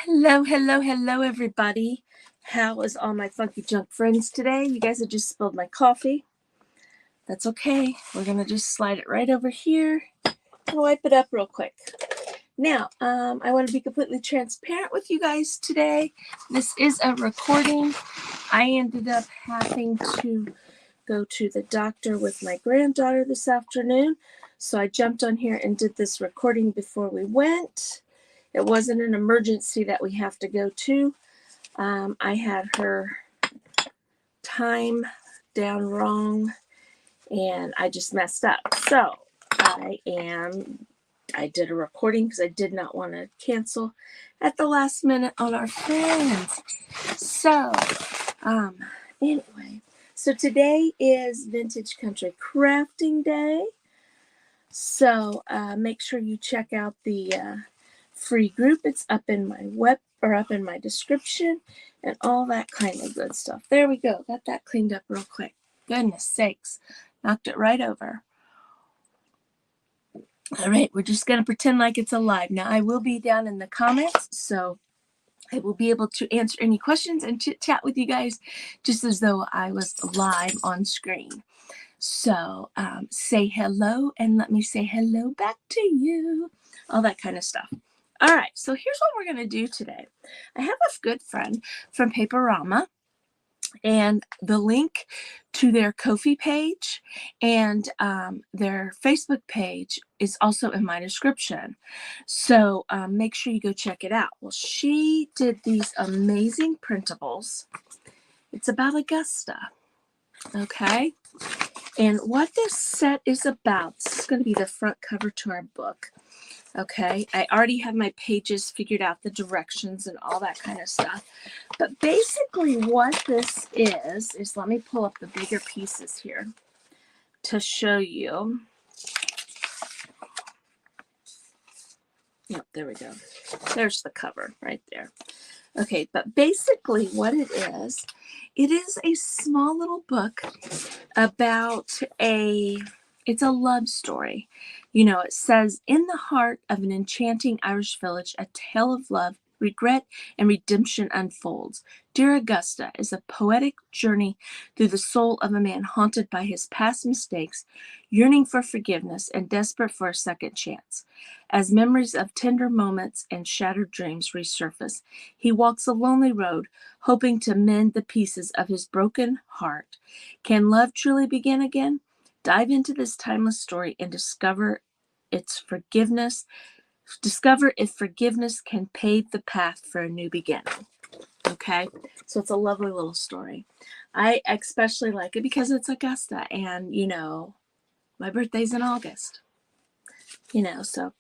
Hello, hello, hello, everybody. How is all my funky junk friends today? You guys have just spilled my coffee. That's okay. We're going to just slide it right over here and wipe it up real quick. Now, I want to be completely transparent with you guys today. This is a recording. I ended up having to go to the doctor with my granddaughter this afternoon. So I jumped on here and did this recording before we went. It wasn't an emergency that we have to go to. I had her time down wrong and I just messed up. So I did a recording because I did not want to cancel at the last minute on our friends. So anyway, so today is Vintage Country Crafting Day. So make sure you check out the free group. It's up in my description and all that kind of good stuff. There we go. Got that cleaned up real quick. Goodness sakes. Knocked it right over. All right, we're just going to pretend like it's alive. Now, I will be down in the comments, so I will be able to answer any questions and chit-chat with you guys just as though I was live on screen. So say hello and let me say hello back to you. All that kind of stuff. All right, so here's what we're going to do today. I have a good friend from Paperama, and the link to their Ko-fi page and their Facebook page is also in my description. So make sure you go check it out. Well, she did these amazing printables. It's about Augusta, okay? And what this set is about, this is going to be the front cover to our book. Okay, I already have my pages figured out, the directions and all that kind of stuff. But basically what this is let me pull up the bigger pieces here to show you. Yep, there we go. There's the cover right there. Okay, but basically what it is a small little book about it's a love story. You know, it says, in the heart of an enchanting Irish village, a tale of love, regret, and redemption unfolds. Dear Augusta is a poetic journey through the soul of a man haunted by his past mistakes, yearning for forgiveness, and desperate for a second chance. As memories of tender moments and shattered dreams resurface, he walks a lonely road, hoping to mend the pieces of his broken heart. Can love truly begin again? Dive into this timeless story and discover if forgiveness can pave the path for a new beginning. Okay, so it's a lovely little story. I especially like it because it's Augusta, and you know, my birthday's in August. You know, so,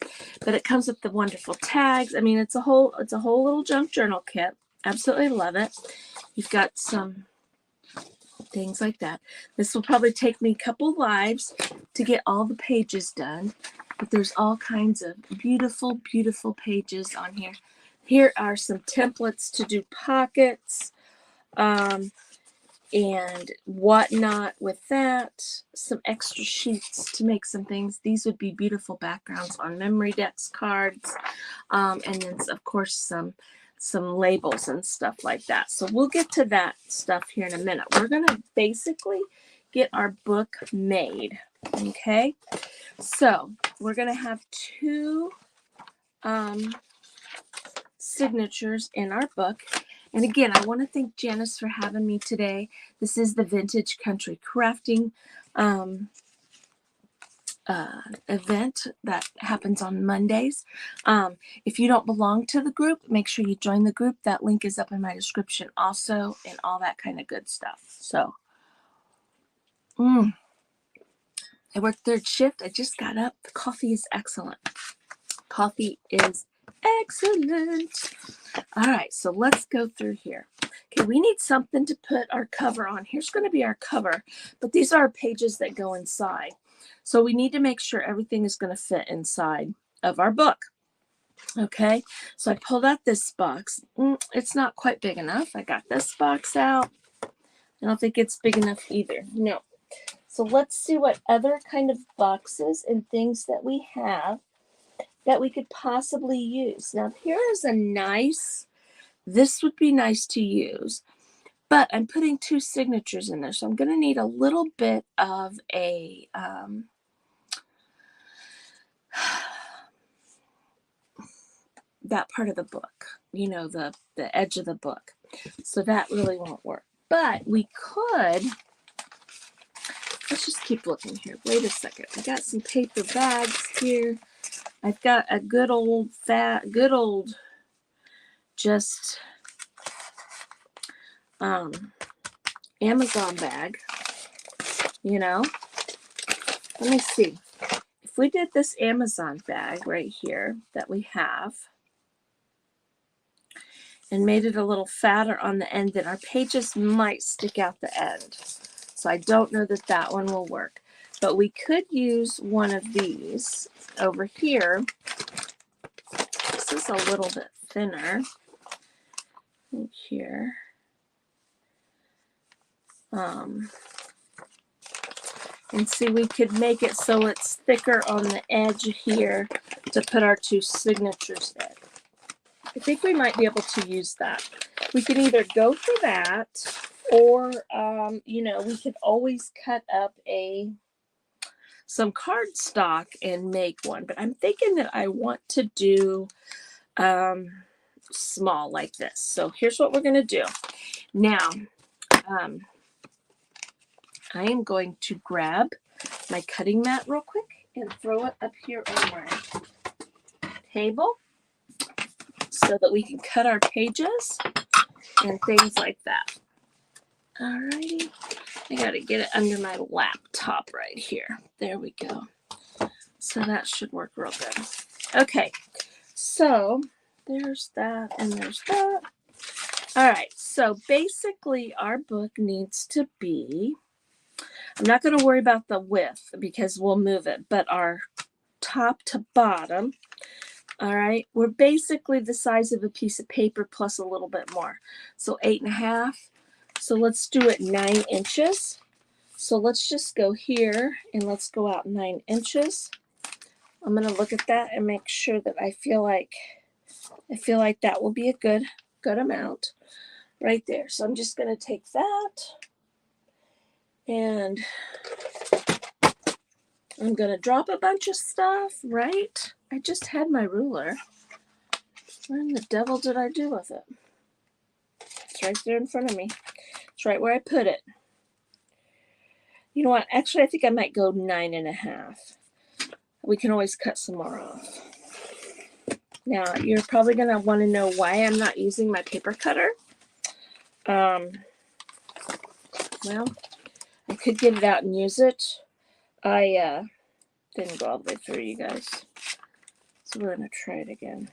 but it comes with the wonderful tags. I mean, it's a whole little junk journal kit. Absolutely love it. You've got some things like that. This will probably take me a couple lives to get all the pages done, but there's all kinds of beautiful, beautiful pages on here. Here are some templates to do pockets and whatnot with that. Some extra sheets to make some things. These would be beautiful backgrounds on memory decks, cards, and then of course some labels and stuff like that. So we'll get to that stuff here in a minute. We're going to basically get our book made. Okay, so we're going to have two signatures in our book. And again, I want to thank Janice for having me today. This is the Vintage Country Crafting event that happens on Mondays. If you don't belong to the group, make sure you join the group. That link is up in my description also, and all that kind of good stuff. So I work third shift. I just got up. The coffee is excellent. Coffee is excellent. All right, so let's go through here. Okay, we need something to put our cover on. Here's going to be our cover, but these are our pages that go inside. So we need to make sure everything is going to fit inside of our book. Okay, so I pulled out this box. It's not quite big enough. I got this box out. I don't think it's big enough either. No. So let's see what other kind of boxes and things that we have that we could possibly use. Now, here is a nice this would be nice to use, but I'm putting 2 signatures in there, so I'm going to need a little bit of a that part of the book, you know, the edge of the book. So that really won't work. But we could, let's just keep looking here. Wait a second. I got some paper bags here. I've got a good old just Amazon bag, you know. Let me see. If we did this Amazon bag right here that we have and made it a little fatter on the end, then our pages might stick out the end. So I don't know that that one will work. But we could use one of these over here. This is a little bit thinner. Right here. And see, we could make it so it's thicker on the edge here to put our 2 signatures in. I think we might be able to use that. We can either go for that, or you know, we could always cut up some cardstock and make one. But I'm thinking that I want to do small like this. So here's what we're going to do. Now, I am going to grab my cutting mat real quick and throw it up here on my table so that we can cut our pages and things like that. Alrighty, I gotta get it under my laptop right here. There we go. So that should work real good. Okay, so there's that and there's that. All right, so basically our book needs to be, I'm not going to worry about the width because we'll move it, but our top to bottom, all right, we're basically the size of a piece of paper plus a little bit more. So 8.5. So let's do it 9 inches. So let's just go here and let's go out 9 inches. I'm going to look at that and make sure that I feel like that will be a good amount right there. So I'm just going to take that and I'm going to drop a bunch of stuff, right? I just had my ruler. Where in the devil did I do with it? It's right there in front of me. It's right where I put it. You know what? Actually, I think I might go 9.5. We can always cut some more off. Now, you're probably going to want to know why I'm not using my paper cutter. Well, I could get it out and use it. I didn't go all the way through, you guys. So we're going to try it again.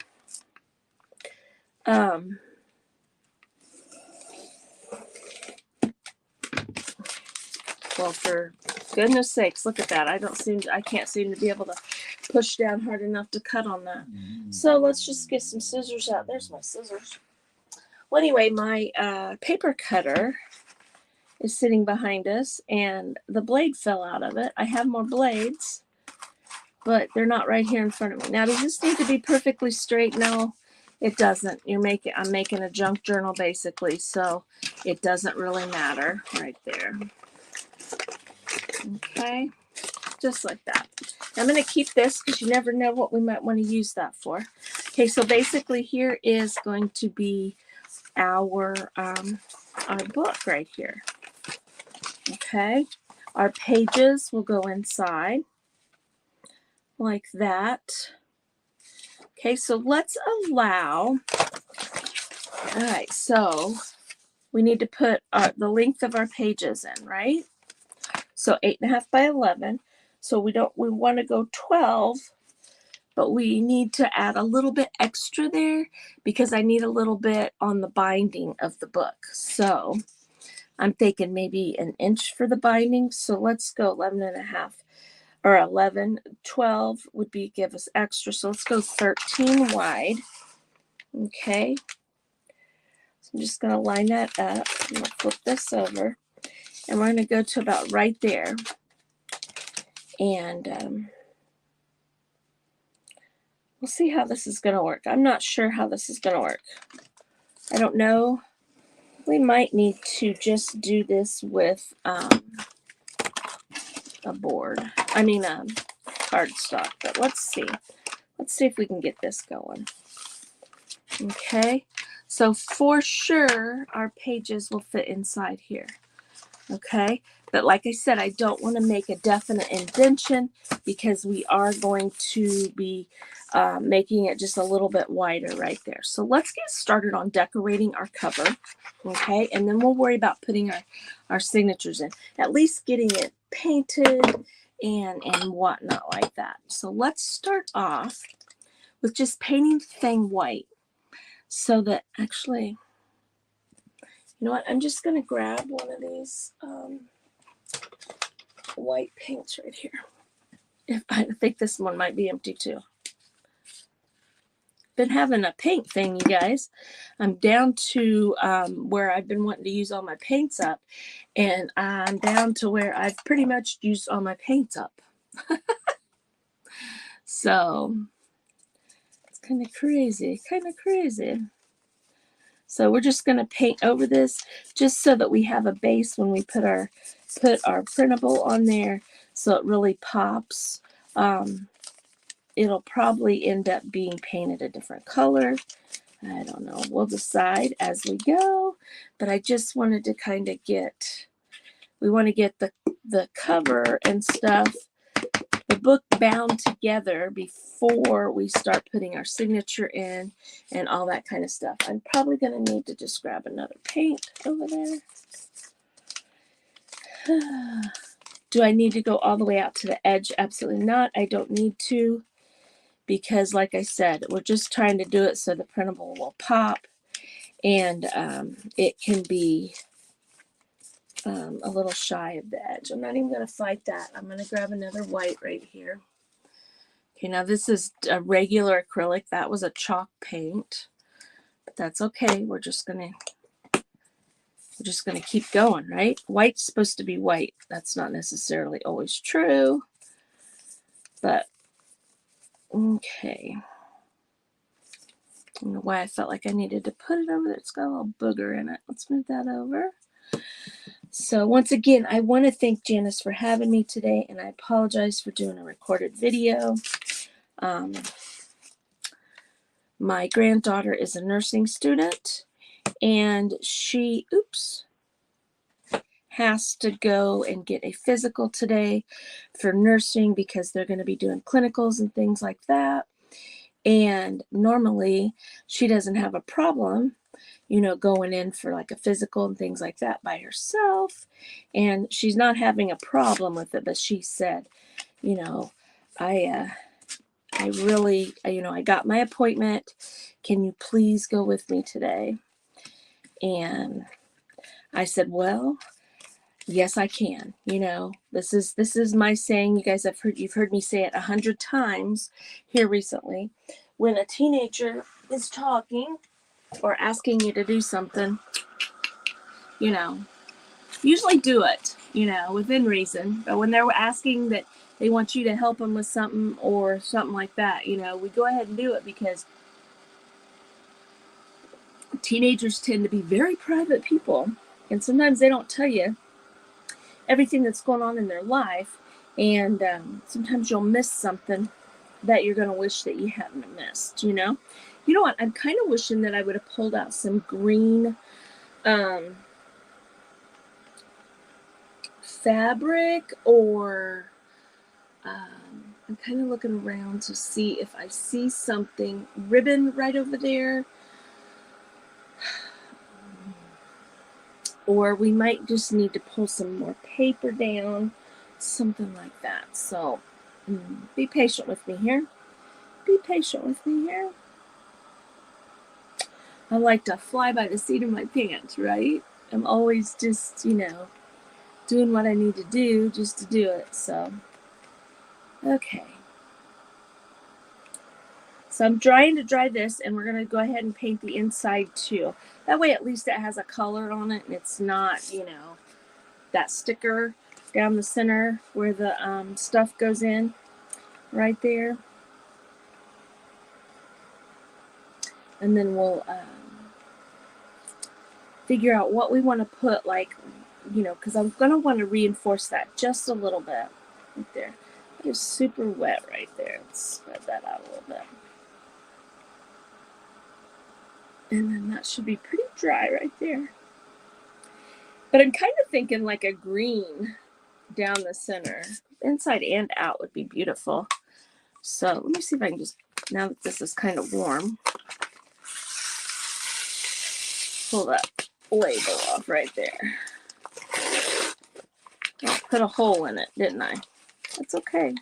Well, for goodness sakes, look at that. I can't seem to be able to push down hard enough to cut on that. So let's just get some scissors out. There's my scissors. Well, anyway, my paper cutter is sitting behind us and the blade fell out of it. I have more blades, but they're not right here in front of me. Now, does this need to be perfectly straight? No, it doesn't. I'm making a junk journal basically, so it doesn't really matter right there. Okay, just like that. I'm going to keep this because you never know what we might want to use that for. Okay, so basically here is going to be our book right here. Okay, our pages will go inside like that. Okay, so let's allow, all right, so we need to put the length of our pages in, right? So 8.5 by 11. So we want to go 12, but we need to add a little bit extra there because I need a little bit on the binding of the book. So I'm thinking maybe 1 inch for the binding. So let's go 11.5 or 11. 12 would be give us extra. So let's go 13 wide. Okay. So I'm just going to line that up. I'm going to flip this over. And we're going to go to about right there. And we'll see how this is going to work. I'm not sure how this is going to work. I don't know. We might need to just do this with a board. I mean, cardstock. But let's see. Let's see if we can get this going. Okay. So for sure, our pages will fit inside here. Okay. But like I said, I don't want to make a definite indentation because we are going to be making it just a little bit wider right there. So let's get started on decorating our cover. Okay. And then we'll worry about putting our signatures in. At least getting it painted and whatnot like that. So let's start off with just painting the thing white. So that actually, you know what? I'm just going to grab one of these white paints right here. I think this one might be empty too. Been having a paint thing, you guys. I'm down to where I've been wanting to use all my paints up, and I'm down to where I've pretty much used all my paints up. So it's kind of crazy, So we're just going to paint over this just so that we have a base when we put our printable on there, so it really pops. It'll probably end up being painted a different color. I don't know. We'll decide as we go. But I just wanted to kind of we want to get the cover and stuff, the book bound together before we start putting our signature in and all that kind of stuff. I'm probably going to need to just grab another paint over there. Do I need to go all the way out to the edge? Absolutely not. I don't need to, because like I said, we're just trying to do it so the printable will pop and it can be a little shy of the edge. I'm not even going to fight that. I'm going to grab another white right here. Okay, now this is a regular acrylic. That was a chalk paint, but that's okay. We're just gonna keep going, right? White's supposed to be white. That's not necessarily always true, but okay. I don't know why I felt like I needed to put it over there. It's got a little booger in it. Let's move that over. So once again, I want to thank Janice for having me today, and I apologize for doing a recorded video. My granddaughter is a nursing student, and she, has to go and get a physical today for nursing because they're going to be doing clinicals and things like that. And normally she doesn't have a problem, going in for like a physical and things like that by herself. And she's not having a problem with it, but she said, I really, I got my appointment. Can you please go with me today? And I said, well, yes, I can. This is my saying. You guys you've heard me say it 100 times here recently. When a teenager is talking or asking you to do something, usually do it, within reason. But when they're asking that they want you to help them with something or something like that, we go ahead and do it, because teenagers tend to be very private people, and sometimes they don't tell you everything that's going on in their life, and sometimes you'll miss something that you're going to wish that you hadn't missed. You know what, I'm kind of wishing that I would have pulled out some green fabric, or I'm kind of looking around to see if I see something, ribbon right over there, or we might just need to pull some more paper down, something like that. So be patient with me here. I like to fly by the seat of my pants, right? I'm always just, doing what I need to do just to do it. So, okay. So I'm trying to dry this, and we're going to go ahead and paint the inside too. That way at least it has a color on it, and it's not, that sticker down the center where the stuff goes in right there. And then we'll figure out what we want to put, like, you know, because I'm going to want to reinforce that just a little bit right there. It is super wet right there. Let's spread that out a little bit. And then that should be pretty dry right there. But I'm kind of thinking like a green down the center. Inside and out would be beautiful. So let me see if I can just, now that this is kind of warm, pull that label off right there. I put a hole in it, didn't I? That's okay.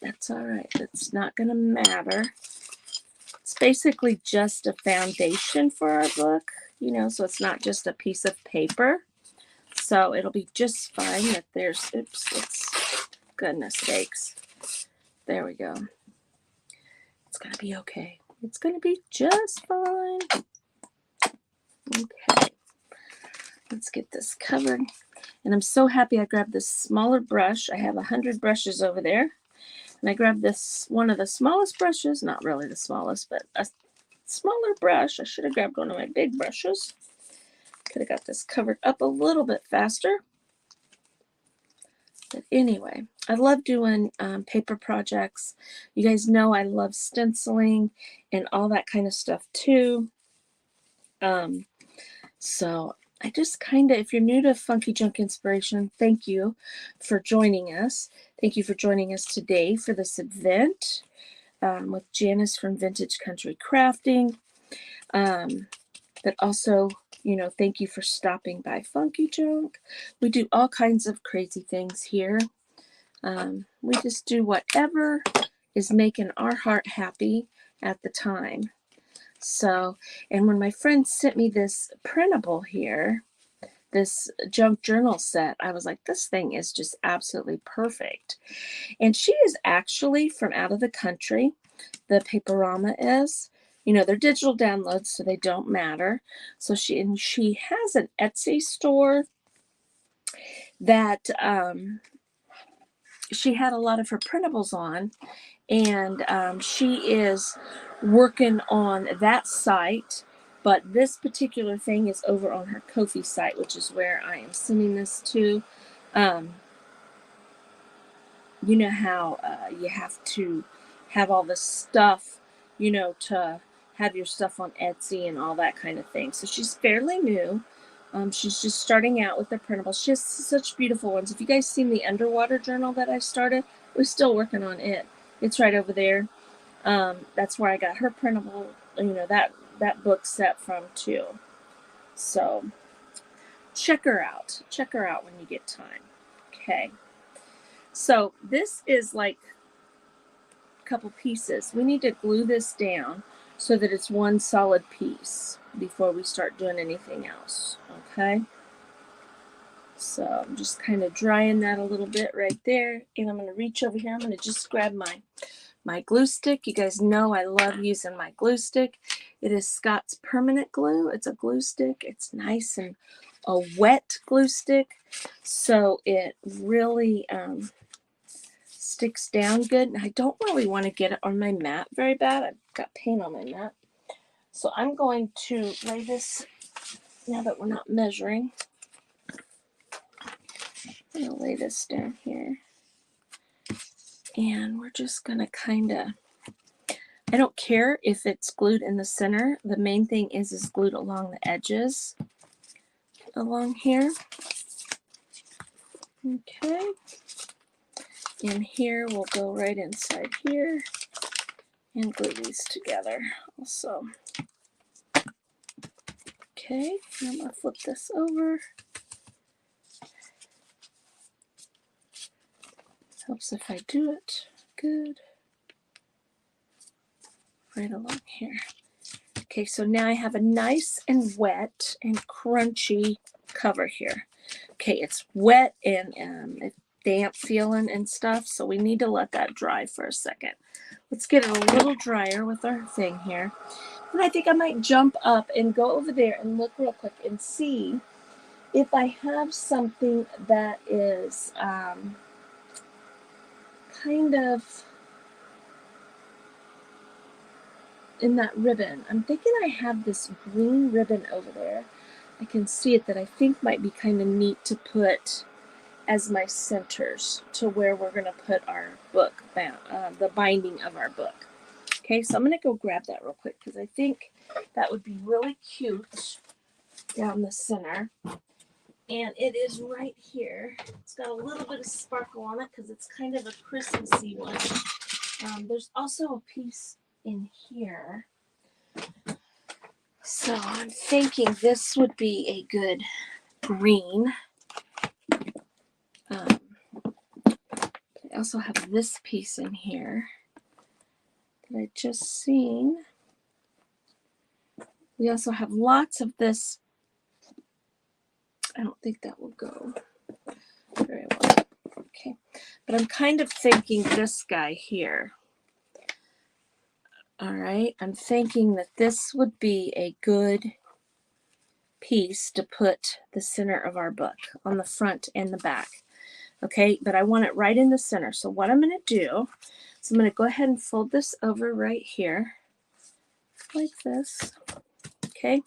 That's all right. It's not going to matter. It's basically just a foundation for our book, you know, so it's not just a piece of paper. So it'll be just fine that there's, oops, it's, goodness sakes. There we go. It's going to be okay. It's going to be just fine. Okay. Let's get this covered. And I'm so happy I grabbed this smaller brush. I have 100 brushes over there. And I grabbed this, one of the smallest brushes, not really the smallest, but a smaller brush. I should have grabbed one of my big brushes. Could have got this covered up a little bit faster. But anyway, I love doing paper projects. You guys know I love stenciling and all that kind of stuff too. So I just kind of, if you're new to Funky Junk Inspiration, thank you for joining us. Thank you for joining us today for this event with Janice from Vintage Country Crafting. But also, you know, thank you for stopping by Funky Junk. We do all kinds of crazy things here. We just do whatever is making our heart happy at the time. So, and when my friend sent me this printable here, this junk journal set, I was like, this thing is just absolutely perfect. And she is actually from out of the country. The Paperama is, you know, they're digital downloads, so they don't matter. So she has an Etsy store that she had a lot of her printables on, and she is working on that site. But this particular thing is over on her Ko-fi site, which is where I am sending this to. You know how you have to have all this stuff, you know, to have your stuff on Etsy and all that kind of thing. So she's fairly new. She's just starting out with the printables. She has such beautiful ones. If you guys seen the underwater journal that I started, we're still working on it. It's right over there. That's where I got her printable, you know, that book set from too. So check her out. Check her out when you get time. Okay. So this is like a couple pieces. We need to glue this down so that it's one solid piece before we start doing anything else. Okay. So I'm just kind of drying that a little bit right there. And I'm going to reach over here. I'm going to just grab my glue stick. You guys know I love using my glue stick. It is Scott's Permanent Glue. It's a glue stick. It's nice and a wet glue stick. So it really sticks down good. And I don't really want to get it on my mat very bad. I've got paint on my mat. So I'm going to lay this, now that we're not measuring, I'm going to lay this down here. And we're just going to kind of, I don't care if it's glued in the center. The main thing is glued along the edges along here. Okay. And here we'll go right inside here and glue these together also. Okay, I'm going to flip this over. Helps if I do it good. Right along here. Okay, so now I have a nice and wet and crunchy cover here. Okay, it's wet and it's damp feeling and stuff, so we need to let that dry for a second. Let's get it a little drier with our thing here. And I think I might jump up and go over there and look real quick and see if I have something that is kind of, in that ribbon. I'm thinking I have this green ribbon over there. I can see it that I think might be kind of neat to put as my centers to where we're going to put our book, the binding of our book. Okay, so I'm going to go grab that real quick because I think that would be really cute down the center. And it is right here. It's got a little bit of sparkle on it because it's kind of a Christmassy one. There's also a piece in here. So I'm thinking this would be a good green. I also have this piece in here that I just seen. We also have lots of this. I don't think that will go very well. Okay, but I'm kind of thinking this guy here. All right, I'm thinking that this would be a good piece to put the center of our book on the front and the back. Okay, but I want it right in the center. So what I'm going to do is I'm going to go ahead and fold this over right here like this. Okay,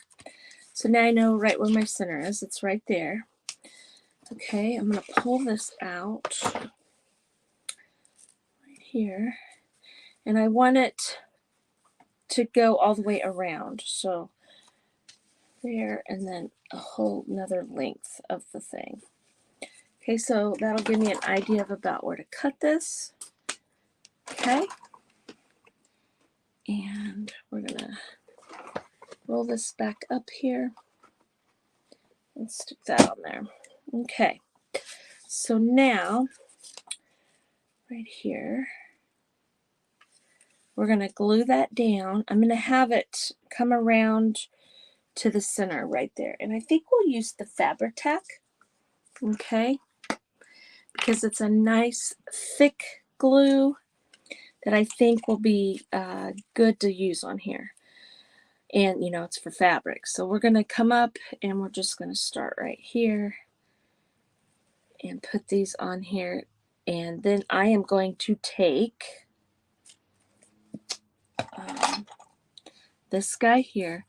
so now I know right where my center is. It's right there. Okay, I'm going to pull this out right here, and I want it to go all the way around. So there, and then a whole nother length of the thing. Okay, so that'll give me an idea of about where to cut this. Okay, and we're gonna roll this back up here and stick that on there. Okay, so now right here we're gonna glue that down. I'm gonna have it come around to the center right there, and I think we'll use the Fabri-Tac. Okay, because it's a nice thick glue that I think will be good to use on here. And you know, it's for fabric. So we're going to come up and we're just going to start right here and put these on here. And then I am going to take this guy here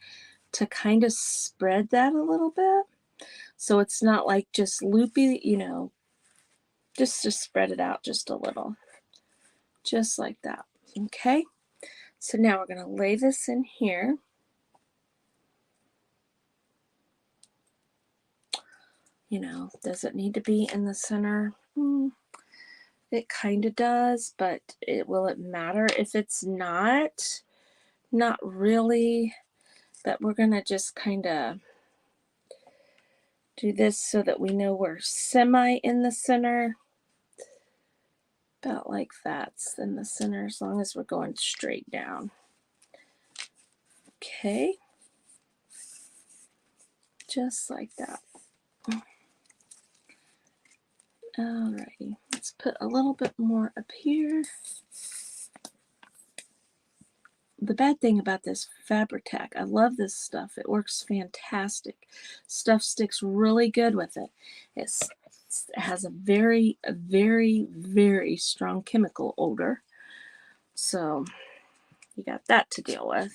to kind of spread that a little bit. So it's not like just loopy, you know, just to spread it out just a little. Just like that. Okay. So now we're going to lay this in here. You know, does it need to be in the center? It kind of does, but will it matter if it's not? Not really, but we're going to just kind of do this so that we know we're semi in the center. About like that's in the center as long as we're going straight down. Okay. Just like that. Alrighty, let's put a little bit more up here. The bad thing about this Fabri-Tac, I love this stuff. It works fantastic. Stuff sticks really good with it. It has a very, very strong chemical odor. So you got that to deal with.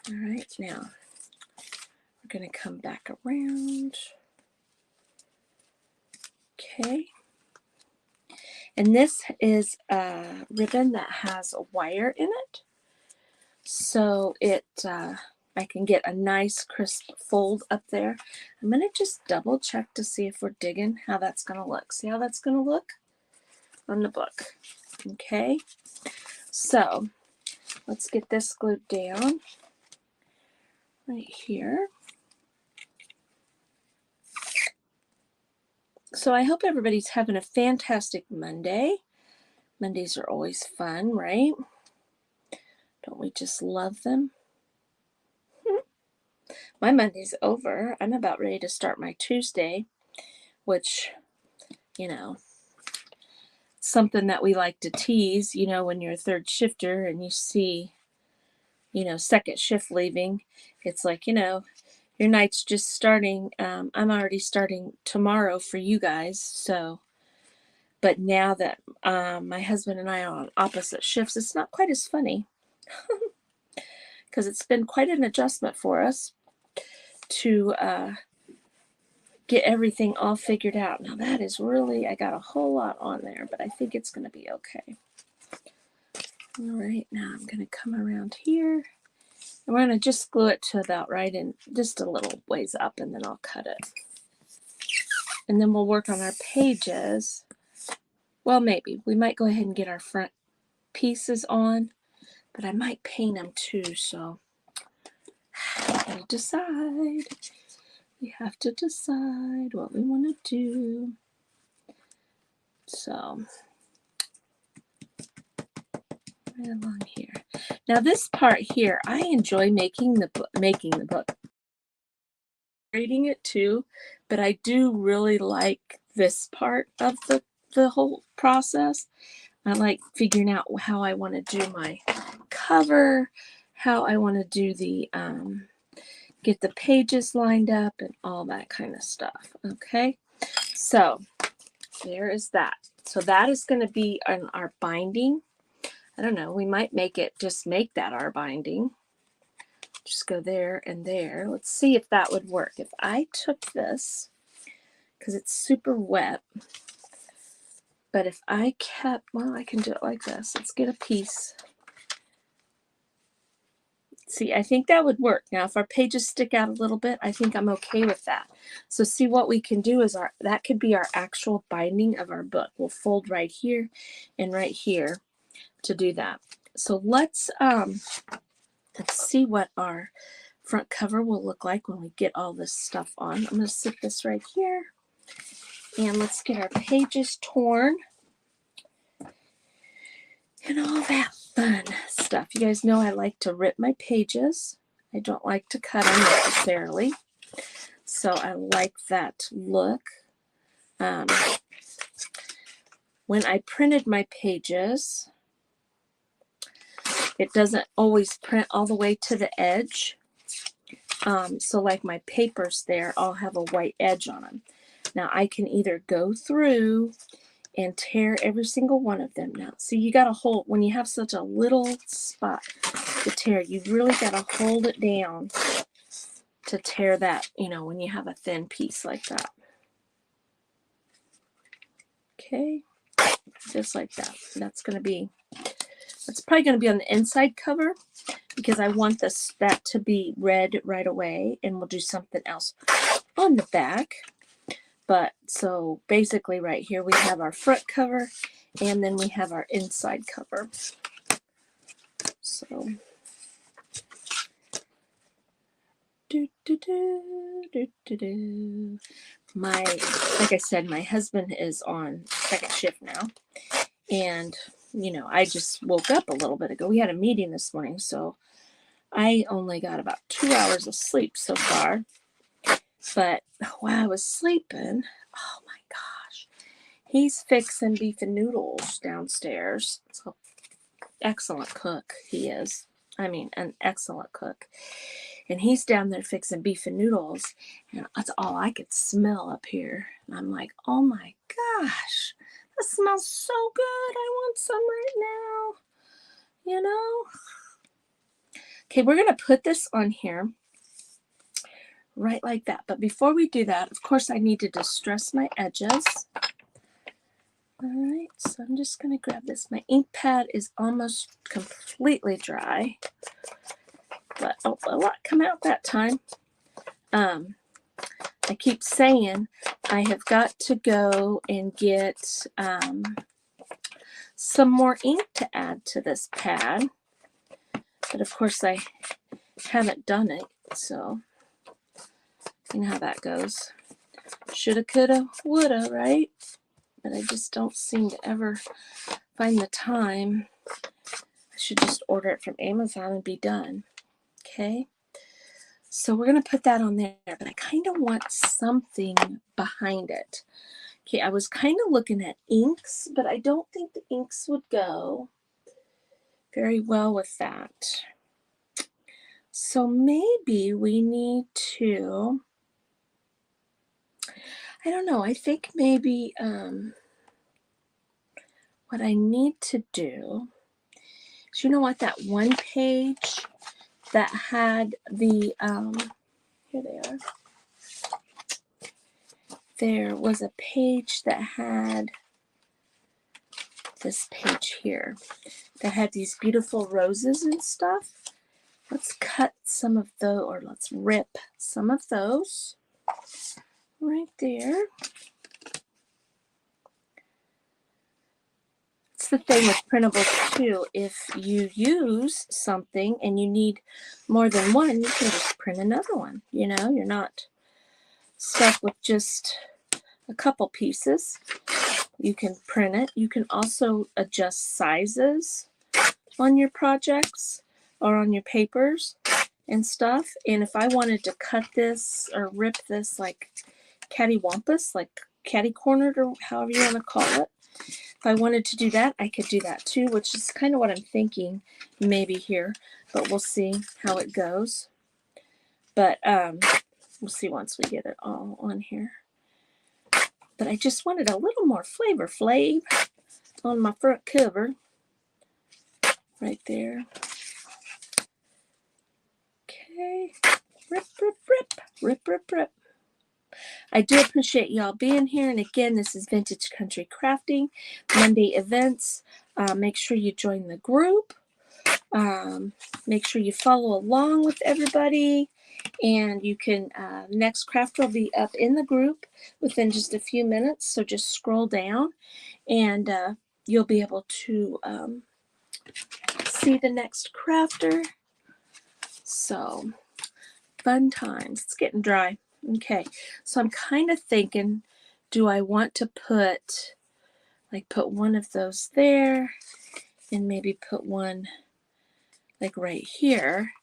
All right, now we're going to come back around. Okay. And this is a ribbon that has a wire in it. So I can get a nice crisp fold up there. I'm going to just double check to see if we're digging how that's going to look. See how that's going to look on the book. Okay. So let's get this glued down right here. So I hope everybody's having a fantastic Monday. Mondays are always fun, right? Don't we just love them? My Monday's over. I'm about ready to start my Tuesday, which, you know, something that we like to tease, you know, when you're a third shifter and you see, you know, second shift leaving, it's like, you know, your night's just starting. I'm already starting tomorrow for you guys. So, but now that my husband and I are on opposite shifts, it's not quite as funny. because it's been quite an adjustment for us to get everything all figured out. Now that is really, I got a whole lot on there, but I think it's going to be okay. All right, now I'm going to come around here. And we're going to just glue it to about right in, just a little ways up, and then I'll cut it. And then we'll work on our pages. Well, maybe. We might go ahead and get our front pieces on, but I might paint them too, so we gotta decide. We have to decide what we want to do. So, right along here. Now this part here, I enjoy making the book. Reading it too, but I do really like this part of the whole process. I like figuring out how I want to do my cover, how I want to do the get the pages lined up and all that kind of stuff. Okay, so there is that. So that is going to be on our binding. I don't know, we might make that our binding. Just go there and there. Let's see if that would work. If I took this, because it's super wet, but if I kept, well, I can do it like this. Let's get a piece. See, I think that would work. Now, if our pages stick out a little bit, I think I'm okay with that. So see, what we can do is that could be our actual binding of our book. We'll fold right here and right here to do that. So let's see what our front cover will look like when we get all this stuff on. I'm going to sit this right here, and let's get our pages torn and all that fun stuff. You guys know I like to rip my pages. I don't like to cut them necessarily, so I like that look. When I printed my pages, it doesn't always print all the way to the edge. So like my papers there all have a white edge on them. Now I can either go through and tear every single one of them. Now see, you got to hold, when you have such a little spot to tear, you really got to hold it down to tear that, you know, when you have a thin piece like that. Okay, just like that. That's probably going to be on the inside cover, because I want that to be red right away, and we'll do something else on the back. But so basically right here we have our front cover, and then we have our inside cover. So like I said, my husband is on second shift now, and you know, I just woke up a little bit ago. We had a meeting this morning, so I only got about 2 hours of sleep so far. But while I was sleeping, oh my gosh, he's fixing beef and noodles downstairs. So excellent cook he is. I mean, an excellent cook. And he's down there fixing beef and noodles, and that's all I could smell up here. And I'm like, oh my gosh, that smells so good. I want some right now, you know? Okay, we're going to put this on here right like that. But before we do that, of course, I need to distress my edges. All right, so I'm just going to grab this. My ink pad is almost completely dry, but oh, a lot come out that time. I keep saying I have got to go and get some more ink to add to this pad, but of course I haven't done it, so you know how that goes. Shoulda, coulda, woulda, right? But I just don't seem to ever find the time. I should just order it from Amazon and be done. Okay, so we're going to put that on there, but I kind of want something behind it. Okay, I was kind of looking at inks, but I don't think the inks would go very well with that. So maybe we need to, I don't know, I think maybe what I need to do is, you know what, that one page that had the, here they are. There was a page that had this page here that had these beautiful roses and stuff. Let's cut some of those, or let's rip some of those right there. It's the thing with printables too. If you use something and you need more than one, you can just print another one. You know, you're not stuck with just a couple pieces. You can print it. You can also adjust sizes on your projects or on your papers and stuff. And if I wanted to cut this or rip this like cattywampus, like catty-cornered, or however you want to call it, if I wanted to do that, I could do that too, which is kind of what I'm thinking maybe here, but we'll see how it goes. But we'll see once we get it all on here. But I just wanted a little more flavor on my front cover. Right there. Okay. Rip, rip, rip. Rip, rip, rip. I do appreciate y'all being here. And again, this is Vintage Country Crafting Monday events. Make sure you join the group. Make sure you follow along with everybody. And you can, next craft will be up in the group within just a few minutes. So just scroll down and you'll be able to see the next crafter. So fun times. It's getting dry. Okay, so I'm kind of thinking, do I want to put one of those there and maybe put one like right here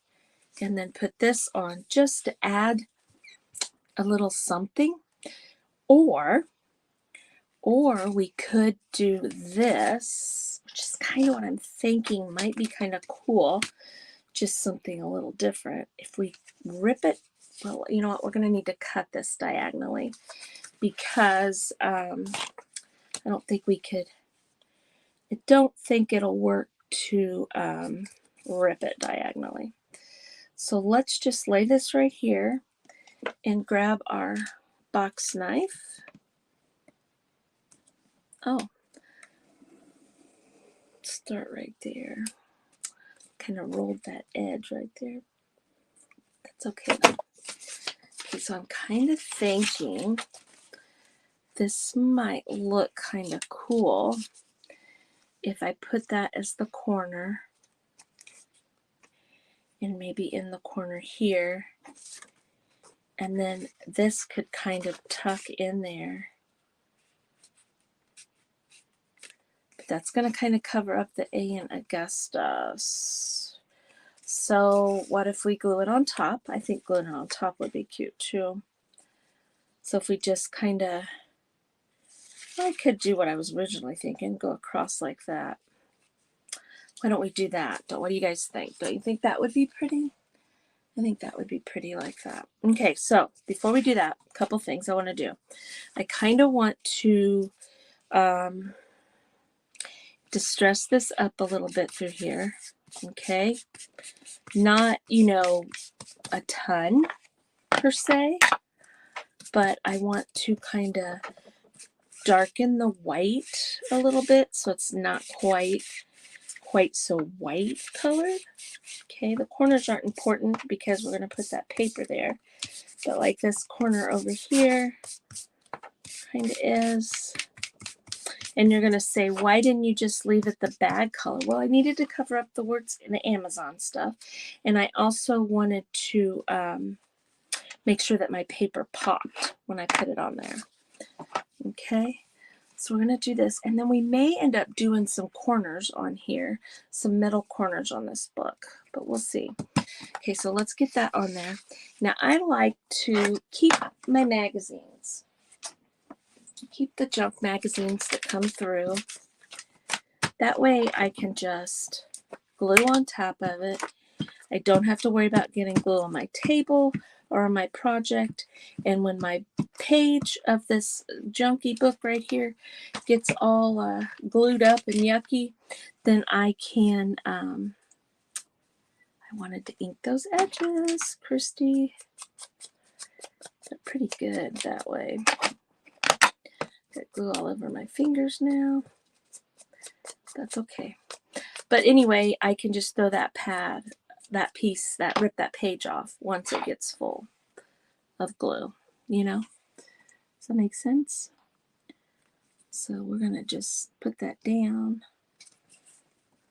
and then put this on just to add a little something, or we could do this, which is kind of what I'm thinking might be kind of cool, just something a little different. If we rip it, well, you know what, we're going to need to cut this diagonally because I don't think we could, I don't think it'll work to rip it diagonally. So let's just lay this right here and grab our box knife. Oh, start right there. Kind of rolled that edge right there. That's okay though. Okay, so I'm kind of thinking this might look kind of cool if I put that as the corner and maybe in the corner here, and then this could kind of tuck in there. But that's going to kind of cover up the A in Augusta. So what if we glue it on top? I think gluing it on top would be cute too. So if we just kind of, I could do what I was originally thinking, go across like that. Why don't we do that? What do you guys think? Don't you think that would be pretty? I think that would be pretty like that. Okay, so before we do that, a couple things I want to do. I kind of want to distress this up a little bit through here. Okay, not, you know, a ton per se, but I want to kind of darken the white a little bit so it's not quite so white colored. Okay, the corners aren't important because we're going to put that paper there, but like this corner over here kind of is. And you're going to say, why didn't you just leave it the bag color? Well, I needed to cover up the words in the Amazon stuff, and I also wanted to make sure that my paper popped when I put it on there. Okay, so we're going to do this, and then we may end up doing some corners on here, some middle corners on this book, but we'll see. Okay, so let's get that on there. Now, I like to keep my magazines. Keep the junk magazines that come through. That way I can just glue on top of it. I don't have to worry about getting glue on my table or on my project. And when my page of this junky book right here gets all glued up and yucky, then I can, I I wanted to ink those edges, Christy. They're pretty good that way. Got glue all over my fingers now. That's okay. But anyway, I can just throw that piece, rip that page off once it gets full of glue, you know? Does that make sense? So we're going to just put that down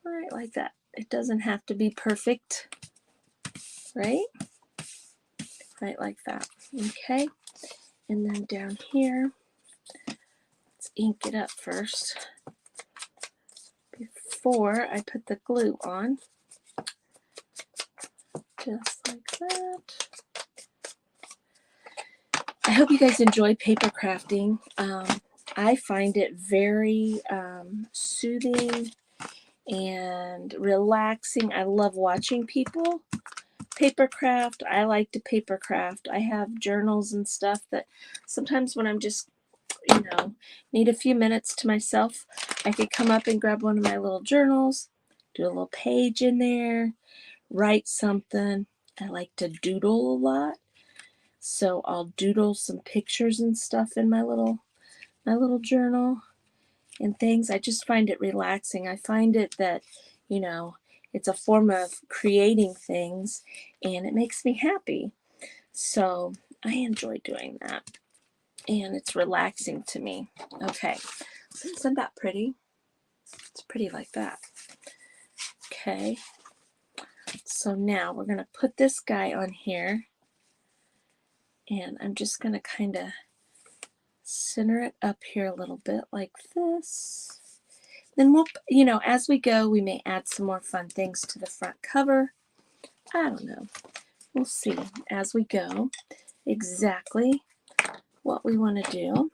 right like that. It doesn't have to be perfect, right? Right like that. Okay. And then down here, let's ink it up first before I put the glue on. Just like that. I hope you guys enjoy paper crafting. I find it very soothing and relaxing. I love watching people paper craft. I like to paper craft. I have journals and stuff that sometimes when I'm just, need a few minutes to myself, I could come up and grab one of my little journals, do a little page in there, write something. I like to doodle a lot. So I'll doodle some pictures and stuff in my little journal and things. I just find it relaxing. I find it that, it's a form of creating things and it makes me happy. So I enjoy doing that and it's relaxing to me. Okay, isn't that pretty? It's pretty like that. Okay, so now we're going to put this guy on here and I'm just going to kind of center it up here a little bit like this. Then we'll, as we go, we may add some more fun things to the front cover. I don't know. We'll see as we go exactly what we want to do.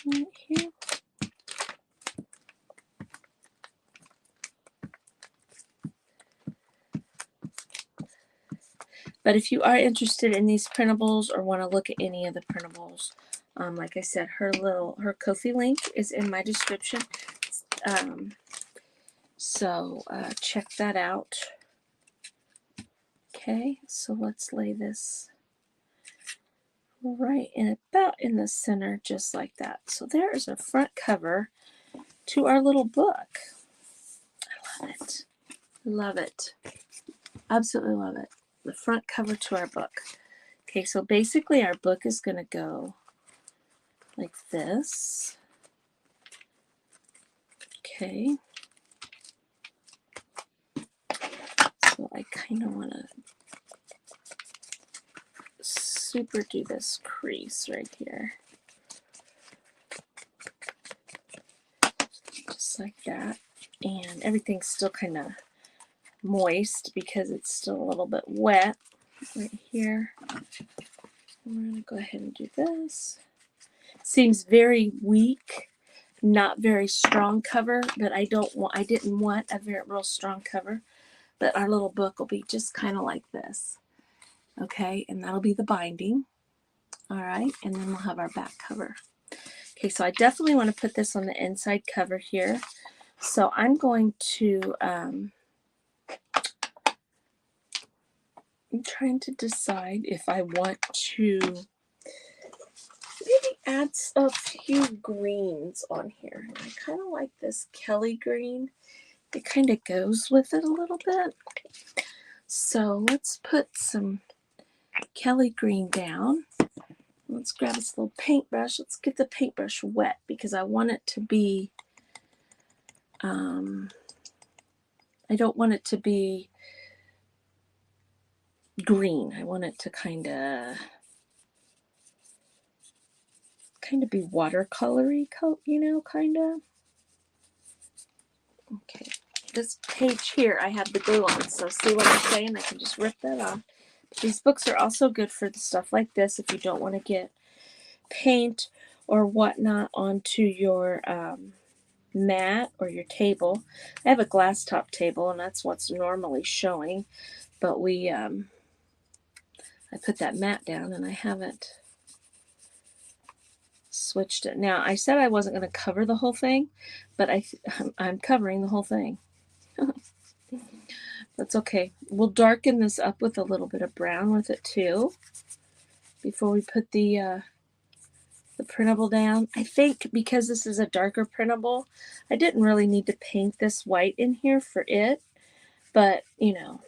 Right here. But if you are interested in these printables or want to look at any of the printables, like I said, her Ko-fi link is in my description. So check that out. Okay, so let's lay this right in about in the center, just like that. So there is a front cover to our little book. I love it. Love it. Absolutely love it. The front cover to our book. Okay, so basically our book is going to go like this. Okay. So I kind of want to super do this crease right here. Just like that. And everything's still kind of moist because it's still a little bit wet right here. We're going to go ahead and do this. Seems very weak, not very strong cover, but I didn't want a real strong cover. But our little book will be just kind of like this. Okay, and that'll be the binding. All right, and then we'll have our back cover. Okay, so I definitely want to put this on the inside cover here. So I'm going to, I'm trying to decide if I want to maybe add a few greens on here. I kind of like this Kelly green. It kind of goes with it a little bit. So let's put some Kelly green down. Let's grab this little paintbrush. Let's get the paintbrush wet because I want it to be, I don't want it to be green. I want it to kind of be watercolory, kind of. Okay, this page here, I have the glue on, so see what I'm saying? I can just rip that off. But these books are also good for the stuff like this if you don't want to get paint or whatnot onto your mat or your table. I have a glass top table, and that's what's normally showing, but I put that mat down, and I haven't switched it. Now, I said I wasn't going to cover the whole thing, but I'm covering the whole thing. That's okay. We'll darken this up with a little bit of brown with it too before we put the printable down. I think because this is a darker printable, I didn't really need to paint this white in here for it, but you know,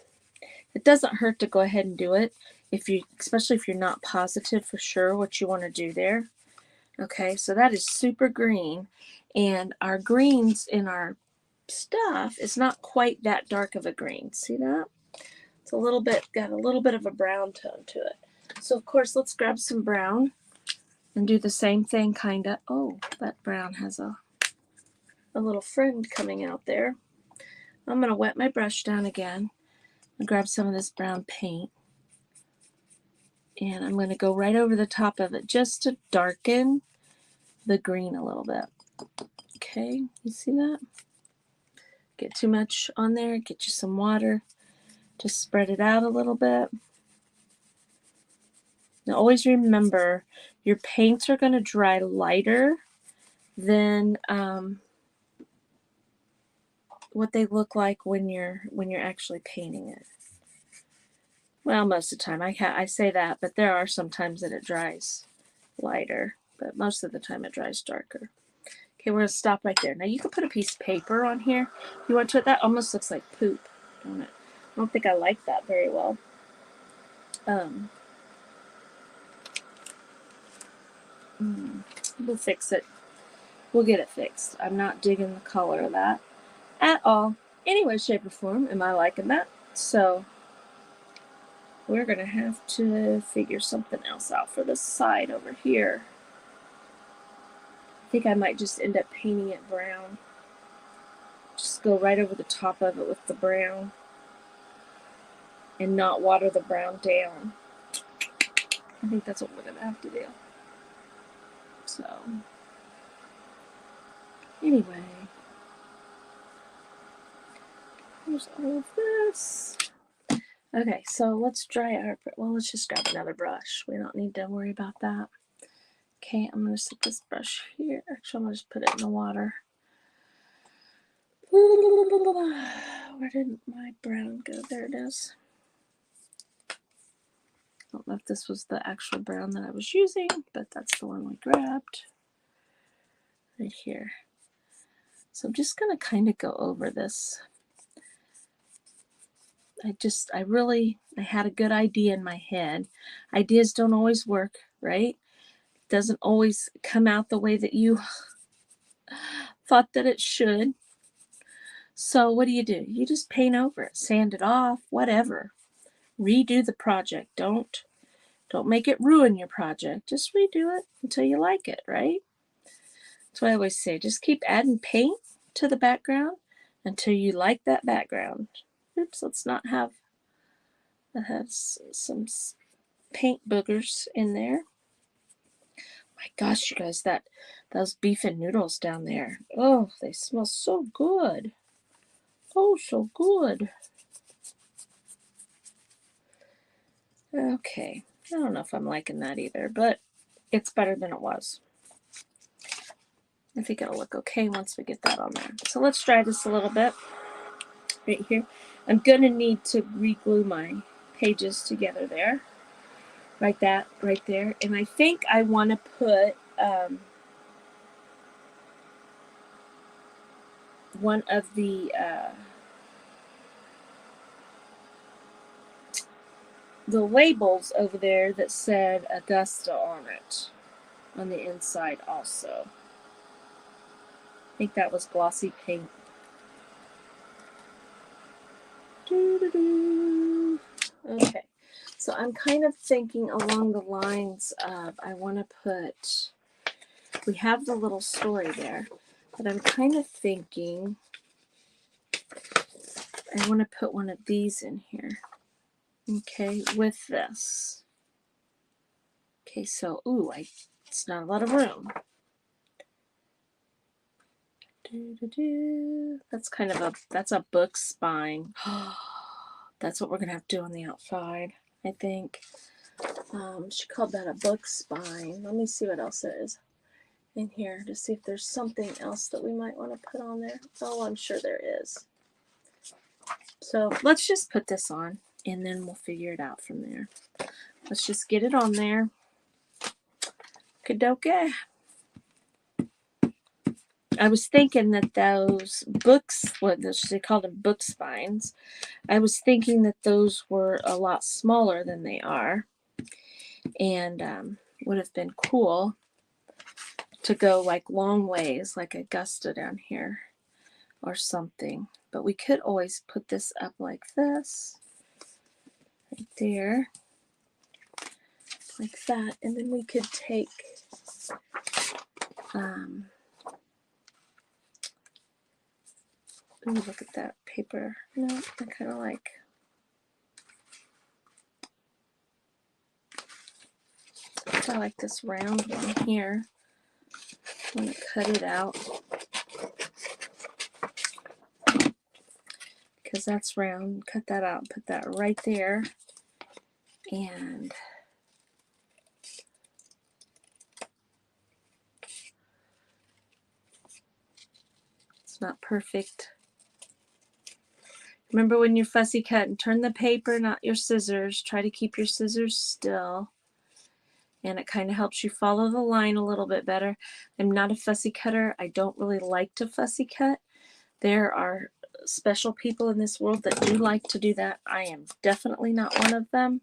it doesn't hurt to go ahead and do it especially if you're not positive for sure what you want to do there. Okay, so that is super green, and our greens in our stuff is not quite that dark of a green. See that? It's a little bit, got a little bit of a brown tone to it. So of course, let's grab some brown and do the same thing, kind of. Oh, that brown has a little friend coming out there. I'm going to wet my brush down again and grab some of this brown paint. And I'm going to go right over the top of it just to darken the green a little bit. Okay, you see that? Get too much on there, get you some water. Just spread it out a little bit. Now always remember, your paints are going to dry lighter than what they look like when you're actually painting it. Well, most of the time. I say that, but there are some times that it dries lighter, but most of the time it dries darker. Okay, we're going to stop right there. Now you can put a piece of paper on here if you want to. That almost looks like poop, don't it? I don't think I like that very well. We'll fix it. We'll get it fixed. I'm not digging the color of that at all. Any way, shape, or form am I liking that. So we're going to have to figure something else out for this side over here. I think I might just end up painting it brown. Just go right over the top of it with the brown and not water the brown down. I think that's what we're going to have to do. So anyway, here's all of this. Okay, so let's dry our, well, let's just grab another brush. We don't need to worry about that. Okay, I'm going to stick this brush here. Actually, I'm going to just put it in the water. Where did my brown go? There it is. I don't know if this was the actual brown that I was using, but that's the one we grabbed. Right here. So I'm just going to kind of go over this. I had a good idea in my head. Ideas don't always work, right? It doesn't always come out the way that you thought that it should. So what do? You just paint over it, sand it off, whatever. Redo the project. Don't make it ruin your project. Just redo it until you like it, right? That's what I always say. Just keep adding paint to the background until you like that background. Oops, let's not have some paint boogers in there. My gosh, you guys, those beef and noodles down there. Oh, they smell so good. Oh, so good. Okay, I don't know if I'm liking that either, but it's better than it was. I think it'll look okay once we get that on there. So let's dry this a little bit right here. I'm going to need to re-glue my pages together there. Like that right there. And I think I want to put one of the labels over there that said Augusta on it, on the inside also. I think that was glossy pink. Okay, so I'm kind of thinking along the lines of, I want to put, we have the little story there, but I'm kind of thinking I want to put one of these in here. Okay, with this. Okay, so, ooh, it's not a lot of room. That's kind of that's a book spine. That's what we're going to have to do on the outside, I think. She called that a book spine. Let me see what else there is in here to see if there's something else that we might want to put on there. Oh, I'm sure there is. So let's just put this on and then we'll figure it out from there. Let's just get it on there. Kadoke. I was thinking that those books, what they call them, book spines, I was thinking that those were a lot smaller than they are, and would have been cool to go like long ways, like Augusta down here or something. But we could always put this up like this, right there, like that, and then we could take ooh, look at that paper. No, I kind of like, I like this round one here. I'm going to cut it out because that's round. Cut that out and put that right there. And it's not perfect. Remember when you're fussy cutting, turn the paper, not your scissors. Try to keep your scissors still. And it kind of helps you follow the line a little bit better. I'm not a fussy cutter. I don't really like to fussy cut. There are special people in this world that do like to do that. I am definitely not one of them.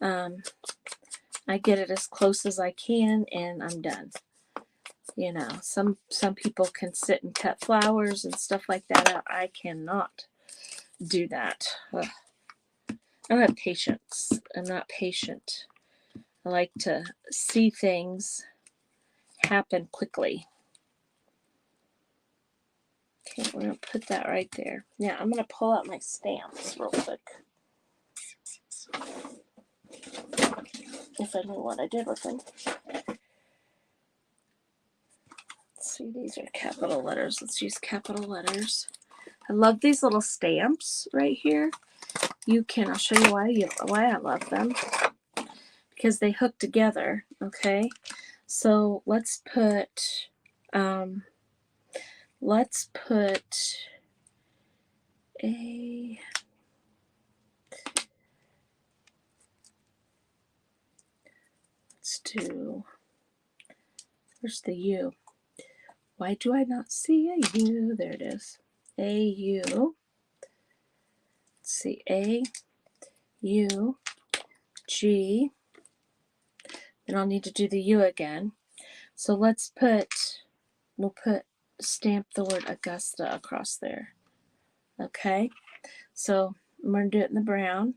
I get it as close as I can and I'm done. You know, some people can sit and cut flowers and stuff like that. I cannot do that. Ugh. I don't have patience. I'm not patient. I like to see things happen quickly. Okay, we're going to put that right there. Now, I'm going to pull out my stamps real quick. If I knew what I did with them. Let's see, these are capital letters. Let's use capital letters. I love these little stamps right here. You can, I'll show you why I love them. Because they hook together, okay? So let's put a, let's do, where's the U? Why do I not see a U? There it is. A, U. Let's see, A, U, G. Then I'll need to do the U again. So let's we'll stamp the word Augusta across there. Okay? So I'm going to do it in the brown.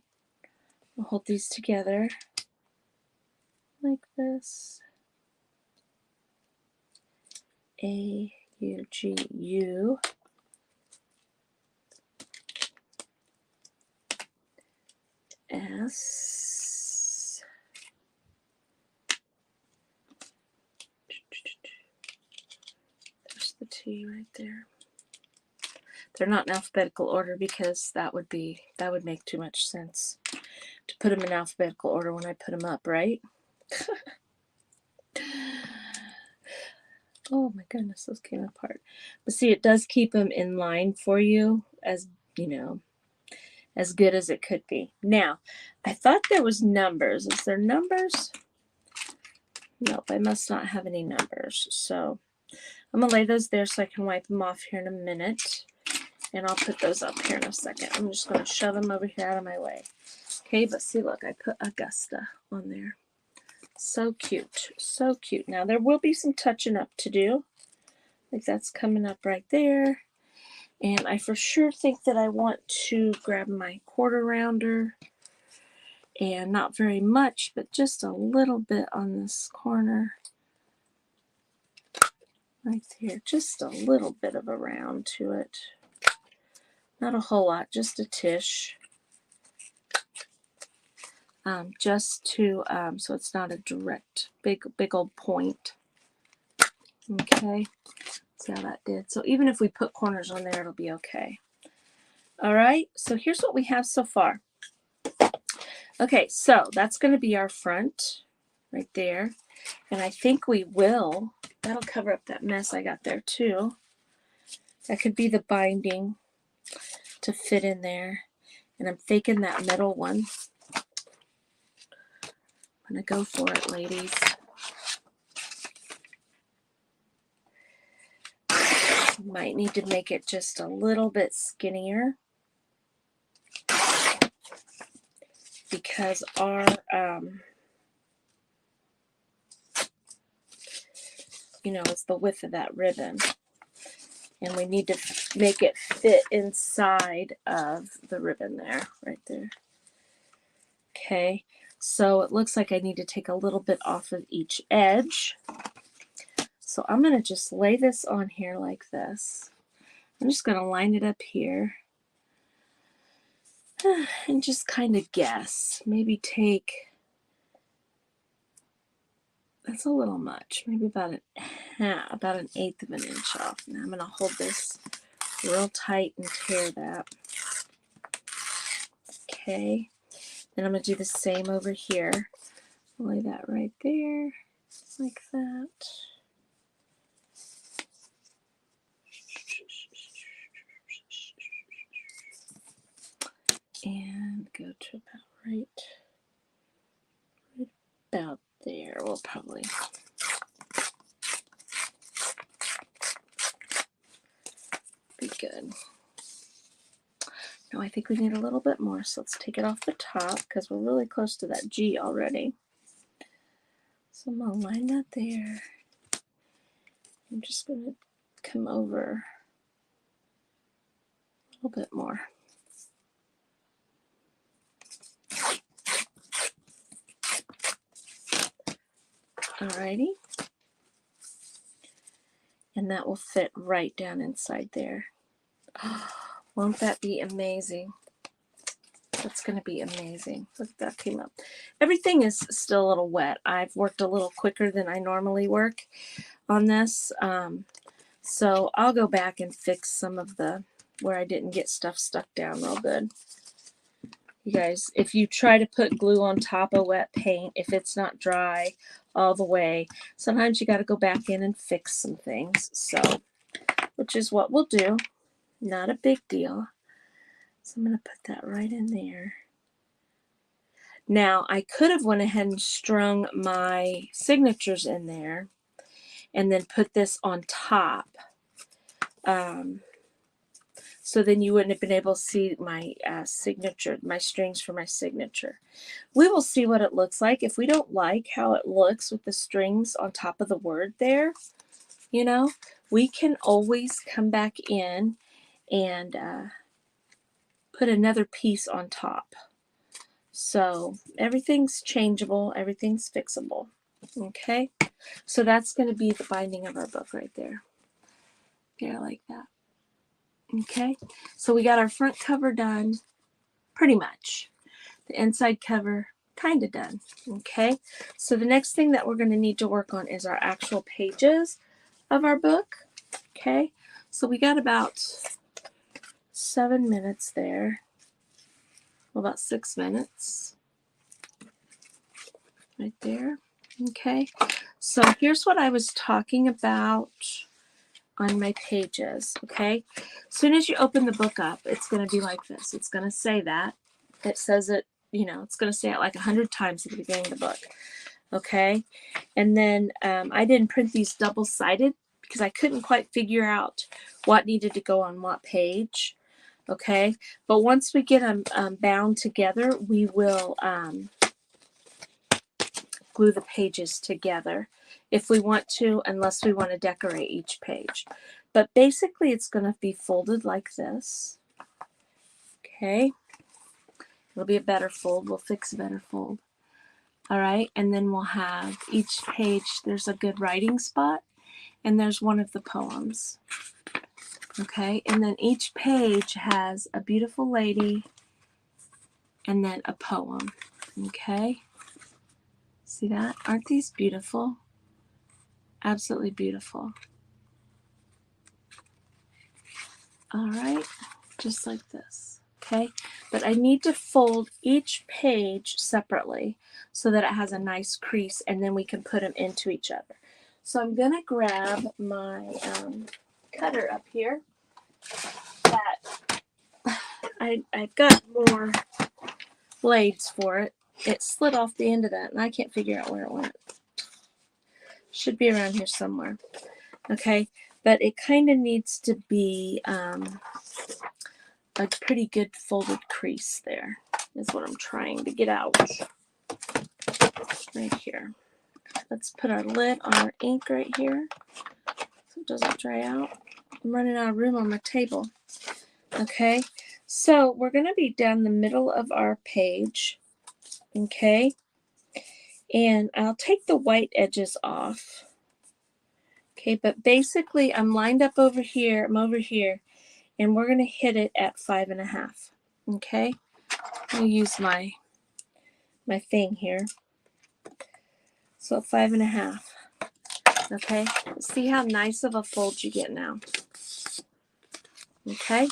I'll hold these together like this. A, U, G, U. S. There's the T right there. They're not in alphabetical order because that would make too much sense to put them in alphabetical order when I put them up, right? Oh my goodness, those came apart. But see, it does keep them in line for you, as you know, as good as it could be. Now, I thought there was numbers. Is there numbers? Nope, I must not have any numbers. So I'm going to lay those there so I can wipe them off here in a minute. And I'll put those up here in a second. I'm just going to shove them over here out of my way. Okay, but see, look, I put Augusta on there. So cute. So cute. Now, there will be some touching up to do. Like that's coming up right there. And I for sure think that I want to grab my quarter rounder. And not very much, but just a little bit on this corner. Right there. Just a little bit of a round to it. Not a whole lot, just a tish. Just to, so it's not a direct, big old point. Okay, see how that did. So even if we put corners on there, it'll be okay. All right, so here's what we have so far. Okay, so that's going to be our front right there. And I think that'll cover up that mess I got there too. That could be the binding. to fit in there. And I'm faking that middle one. I'm going to go for it, ladies. Might need to make it just a little bit skinnier because our you know, it's the width of that ribbon, and we need to make it fit inside of the ribbon there, right there. Okay, so it looks like I need to take a little bit off of each edge. So I'm going to just lay this on here like this. I'm just going to line it up here and just kind of guess. Maybe take, that's a little much, maybe about an eighth of an inch off. Now I'm going to hold this real tight and tear that. Okay, then I'm going to do the same over here. Lay that right there, like that. And go to about right about there. We'll probably be good. No, I think we need a little bit more, so let's take it off the top because we're really close to that G already. So I'm going to line that there. I'm just going to come over a little bit more. Alrighty. And that will fit right down inside there. Oh, won't that be amazing? That's going to be amazing. Look, that came up. Everything is still a little wet. I've worked a little quicker than I normally work on this. So I'll go back and fix some of the where I didn't get stuff stuck down real good. You guys, if you try to put glue on top of wet paint, if it's not dry all the way, sometimes you got to go back in and fix some things. So, which is what we'll do. Not a big deal. So I'm going to put that right in there. Now, I could have went ahead and strung my signatures in there and then put this on top. So then you wouldn't have been able to see my signature, my strings for my signature. We will see what it looks like. If we don't like how it looks with the strings on top of the word there, you know, we can always come back in and put another piece on top. So everything's changeable, everything's fixable. Okay, so that's going to be the binding of our book right there. Yeah, like that. Okay, so we got our front cover done, pretty much. The inside cover, kind of done. Okay, so the next thing that we're going to need to work on is our actual pages of our book. Okay, so we got about 7 minutes there. Well, about 6 minutes. Right there. Okay, so here's what I was talking about on my pages. Okay, as soon as you open the book up, it's going to be like this. It's going to say that. It says it, you know, it's going to say it like 100 times at the beginning of the book. Okay, and then I didn't print these double-sided because I couldn't quite figure out what needed to go on what page. Okay, but once we get them bound together, we will glue the pages together if we want to, unless we want to decorate each page. But basically it's going to be folded like this. Okay, it'll be a better fold. We'll fix a better fold. All right, and then we'll have each page, there's a good writing spot, and there's one of the poems. Okay, and then each page has a beautiful lady and then a poem. Okay, see that? Aren't these beautiful? Absolutely beautiful. All right, just like this. Okay, but I need to fold each page separately so that it has a nice crease, and then we can put them into each other. So I'm going to grab my cutter up here that I've got more blades for it. It slid off the end of that, and I can't figure out where it went. Should be around here somewhere. Okay, but it kind of needs to be a pretty good folded crease there, is what I'm trying to get out. Right here. Let's put our lid on our ink right here so it doesn't dry out. I'm running out of room on my table. Okay, so we're going to be down the middle of our page. Okay, and I'll take the white edges off. Okay, but basically I'm lined up over here. I'm over here, and we're going to hit it at 5.5. Okay, I'll use my thing here. So 5.5. Okay, see how nice of a fold you get now. Okay,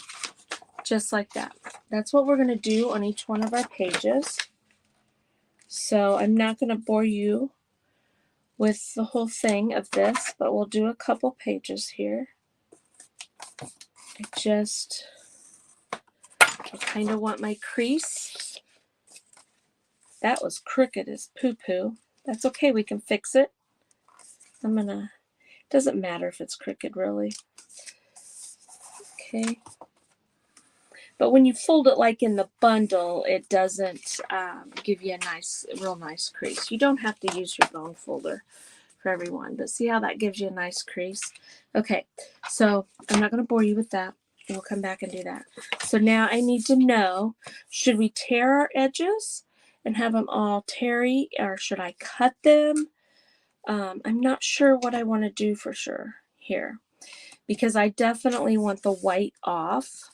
just like that. That's what we're going to do on each one of our pages. So I'm not going to bore you with the whole thing of this, but we'll do a couple pages here. I kind of want my crease. That was crooked as poo-poo. That's okay, we can fix it. Doesn't matter if it's crooked really. Okay. But when you fold it like in the bundle, it doesn't give you a real nice crease. You don't have to use your bone folder for everyone, but see how that gives you a nice crease? Okay, so I'm not going to bore you with that. We'll come back and do that. So now I need to know, should we tear our edges and have them all terry, or should I cut them? I'm not sure what I want to do for sure here, because I definitely want the white off.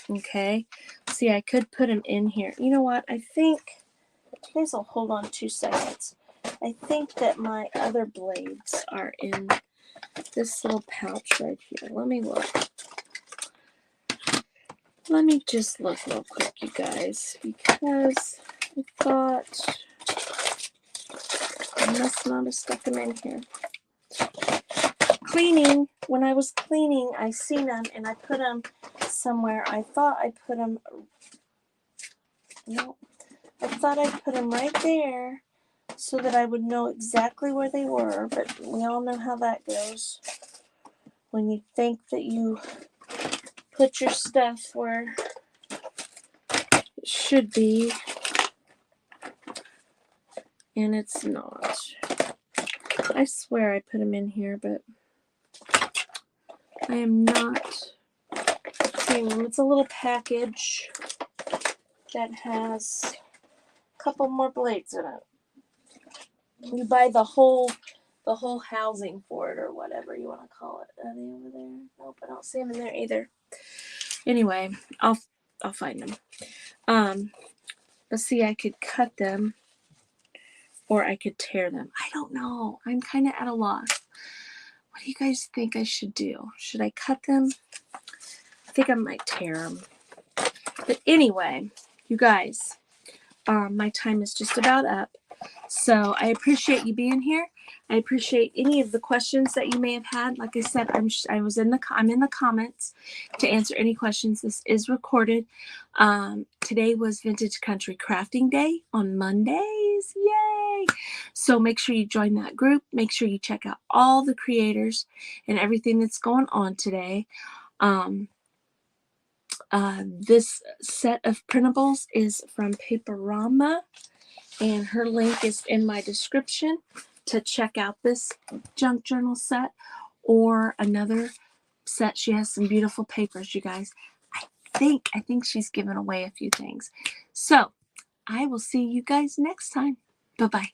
Okay, see, I could put them in here. You know what? I think, you guys will hold on 2 seconds. I think that my other blades are in this little pouch right here. Let me look. Let me just look real quick, you guys, because I thought I must not have stuck them in here. Cleaning, when I was cleaning, I seen them and I put them somewhere. I thought I put them, no, I thought I put them right there so that I would know exactly where they were, but we all know how that goes. When you think that you put your stuff where it should be, and it's not. I swear I put them in here, but I am not seeing them. It's a little package that has a couple more blades in it. You buy the whole housing for it, or whatever you want to call it. Are they over there? Nope, I don't see them in there either. Anyway, I'll find them. But see, I could cut them, or I could tear them. I don't know. I'm kind of at a loss. What do you guys think I should do? Should I cut them? I think I might tear them. But anyway, you guys, my time is just about up. So I appreciate you being here. I appreciate any of the questions that you may have had. Like I said, I'm in the comments to answer any questions. This is recorded. Today was Vintage Country Crafting Day on Mondays. Yay! So make sure you join that group. Make sure you check out all the creators and everything that's going on today. This set of printables is from Paperama, and her link is in my description to check out this junk journal set or another set. She has some beautiful papers, you guys. I think she's given away a few things. So I will see you guys next time. Bye-bye.